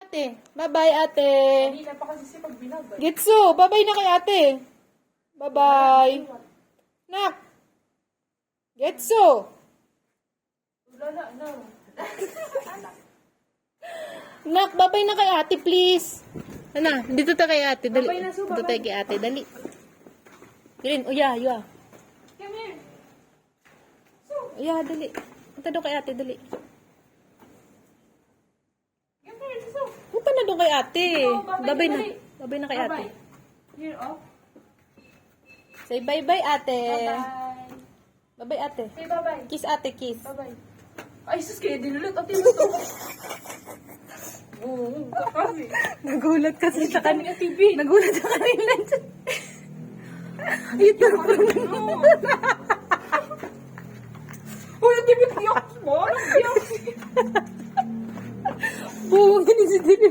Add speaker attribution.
Speaker 1: ate. Bye-bye, ate.
Speaker 2: Hindi na pa kasi siya pag binabay.
Speaker 1: Gitso, bye-bye na kay ate. Bye-bye. Nak. Getso.
Speaker 2: Wala na.
Speaker 1: Nak, babay na kay ate, please. Ano, dito tayo kay ate. Dali.
Speaker 2: Babay na, Su,
Speaker 1: Dito
Speaker 2: babay.
Speaker 1: tayo kay ate. Dali. Green, uya.
Speaker 2: Come here.
Speaker 1: Uya, dali. Punta doon kay ate, dali.
Speaker 2: Come here, Suso.
Speaker 1: Punta na doon kay ate.
Speaker 2: Oo, babay
Speaker 1: Babay
Speaker 2: na,
Speaker 1: na.
Speaker 2: dali.
Speaker 1: Babay na kay ate.
Speaker 2: Bye-bye. Here, oh.
Speaker 1: Say bye-bye, ate.
Speaker 2: Bye-bye.
Speaker 1: Bye-bye, ate.
Speaker 2: Say bye-bye.
Speaker 1: Kiss, ate, kiss.
Speaker 2: Bye-bye. Ay, sus, kaya dinulot. Ate mo to. Oo, kasi.
Speaker 1: Nagulat kasi sa kanila.
Speaker 2: TV.
Speaker 1: Nagulat sa kanila. Ito.
Speaker 2: Uy, ang TV, tiyak mo. Ang tiyak.
Speaker 1: Buwag ni si Dili.